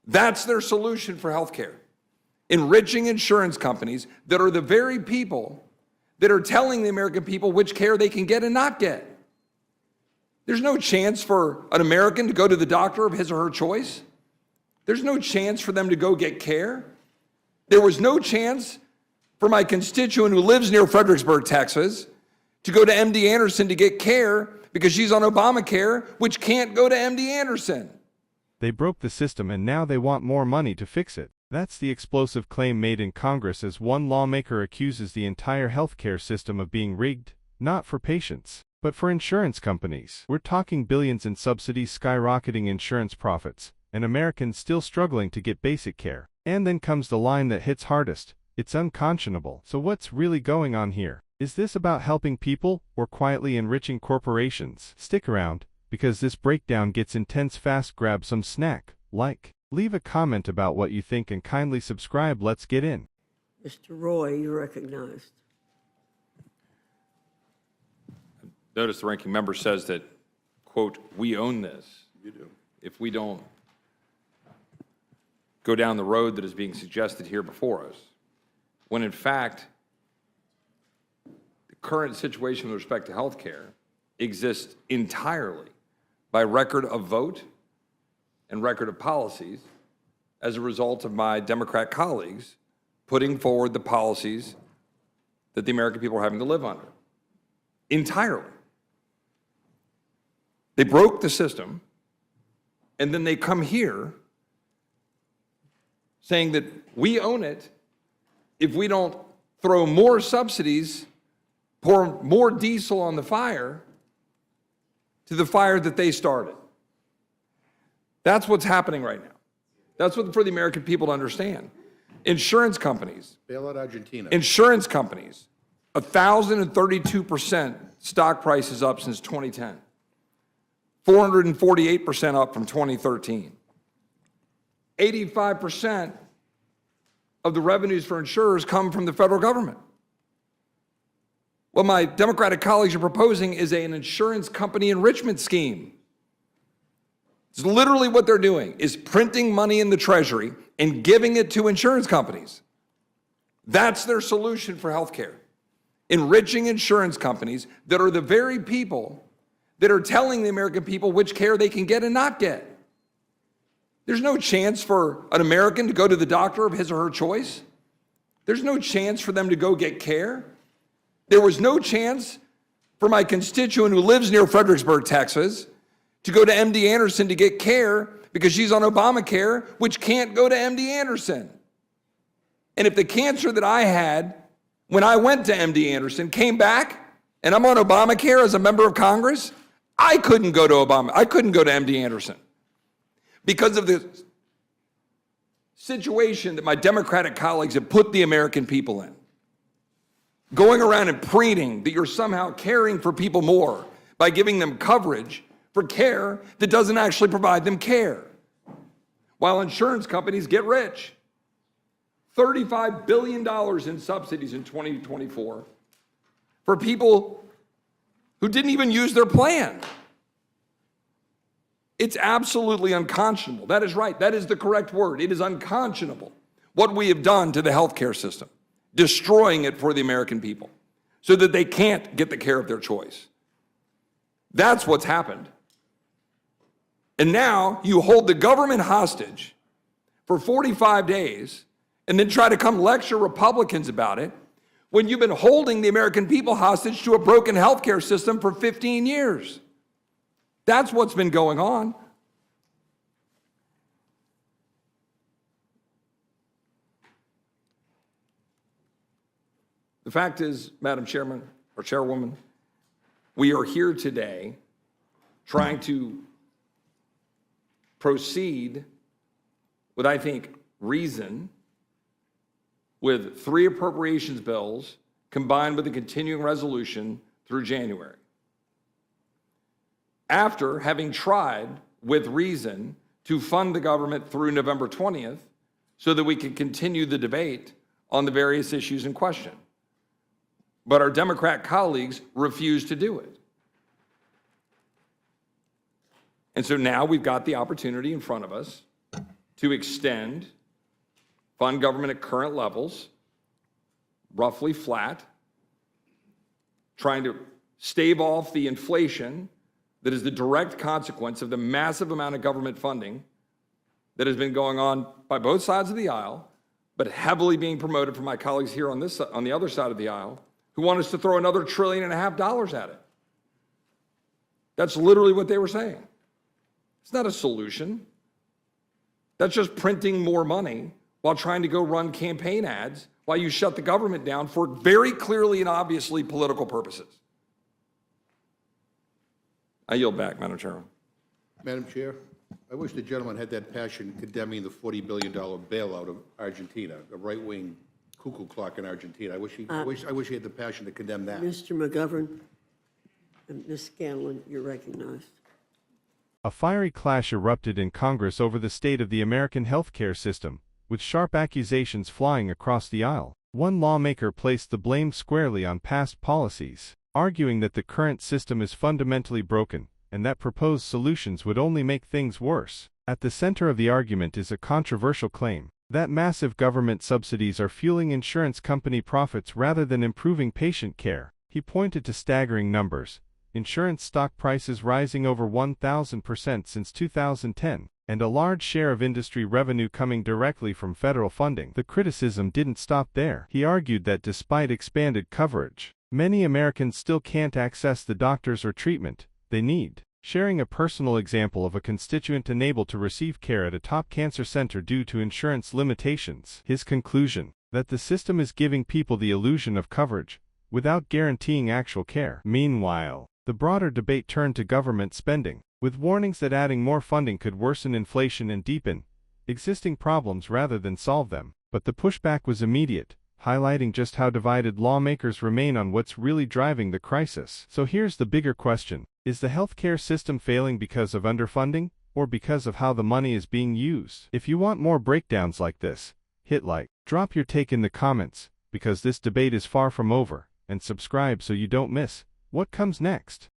That's their solution for health care. Enriching insurance companies that are the very people that are telling the American people which care they can get and not get. There's no chance for an American to go to the doctor of his or her choice. There's no chance for them to go get care. There was no chance for my constituent who lives near Fredericksburg, Texas, to go to MD Anderson to get care because she's on Obamacare, which can't go to MD Anderson. They broke the system and now they want more money to fix it. That's the explosive claim made in Congress as one lawmaker accuses the entire healthcare system of being rigged, not for patients, but for insurance companies. We're talking billions in subsidies, skyrocketing insurance profits, and Americans still struggling to get basic care. And then comes the line that hits hardest: it's unconscionable. So what's really going on here? Is this about helping people or quietly enriching corporations? Stick around, because this breakdown gets intense fast. Grab some snack, leave a comment about what you think, and kindly subscribe. Let's get in. Mr. Roy, you're recognized. Notice the ranking member says that, quote, we own this. You do. If we don't go down the road that is being suggested here before us, when in fact, the current situation with respect to health care exists entirely by record of vote and record of policies as a result of my Democrat colleagues putting forward the policies that the American people are having to live under. Entirely. They broke the system, and then they come here saying that we own it if we don't throw more subsidies, pour more diesel on the fire, to the fire that they started. That's what's happening right now. That's what for the American people to understand. Insurance companies. Bail out Argentina. Insurance companies, 1,032% stock prices up since 2010. 448% up from 2013. 85% of the revenues for insurers come from the federal government. What my Democratic colleagues are proposing is an insurance company enrichment scheme. It's literally what they're doing, is printing money in the Treasury and giving it to insurance companies. That's their solution for health care. Enriching insurance companies that are the very people that are telling the American people which care they can get and not get. There's no chance for an American to go to the doctor of his or her choice. There's no chance for them to go get care. There was no chance for my constituent who lives near Fredericksburg, Texas, to go to MD Anderson to get care because she's on Obamacare, which can't go to MD Anderson. And if the cancer that I had when I went to MD Anderson came back and I'm on Obamacare as a member of Congress, I couldn't go to MD Anderson because of the situation that my Democratic colleagues have put the American people in. Going around and preening that you're somehow caring for people more by giving them coverage for care that doesn't actually provide them care, while insurance companies get rich. $35 billion in subsidies in 2024 for people who didn't even use their plan. It's absolutely unconscionable. That is right. That is the correct word. It is unconscionable what we have done to the healthcare system, destroying it for the American people so that they can't get the care of their choice. That's what's happened. And now you hold the government hostage for 45 days and then try to come lecture Republicans about it when you've been holding the American people hostage to a broken healthcare system for 15 years. That's what's been going on. The fact is, Madam Chairman or Chairwoman, we are here today trying to proceed with, I think, reason, with 3 appropriations bills combined with a continuing resolution through January. After having tried with reason to fund the government through November 20th so that we could continue the debate on the various issues in question. But our Democrat colleagues refused to do it. And so now we've got the opportunity in front of us to extend, fund government at current levels, roughly flat, trying to stave off the inflation that is the direct consequence of the massive amount of government funding that has been going on by both sides of the aisle, but heavily being promoted from my colleagues here on the other side of the aisle, who want us to throw another $1.5 trillion at it. That's literally what they were saying. It's not a solution. That's just printing more money while trying to go run campaign ads while you shut the government down for very clearly and obviously political purposes. I yield back, Madam Chairman. Madam Chair, I wish the gentleman had that passion condemning the $40 billion bailout of Argentina, the right-wing cuckoo clock in Argentina. I wish he had the passion to condemn that. Mr. McGovern and Ms. Scanlon, you're recognized. A fiery clash erupted in Congress over the state of the American healthcare system, with sharp accusations flying across the aisle. One lawmaker placed the blame squarely on past policies, arguing that the current system is fundamentally broken, and that proposed solutions would only make things worse. At the center of the argument is a controversial claim that massive government subsidies are fueling insurance company profits rather than improving patient care. He pointed to staggering numbers: insurance stock prices rising over 1,000% since 2010, and a large share of industry revenue coming directly from federal funding. The criticism didn't stop there. He argued that despite expanded coverage, many Americans still can't access the doctors or treatment they need. Sharing a personal example of a constituent unable to receive care at a top cancer center due to insurance limitations, his conclusion that the system is giving people the illusion of coverage without guaranteeing actual care. Meanwhile, the broader debate turned to government spending, with warnings that adding more funding could worsen inflation and deepen existing problems rather than solve them. But the pushback was immediate, highlighting just how divided lawmakers remain on what's really driving the crisis. So here's the bigger question: is the healthcare system failing because of underfunding, or because of how the money is being used? If you want more breakdowns like this, hit like, drop your take in the comments, because this debate is far from over, and subscribe so you don't miss what comes next.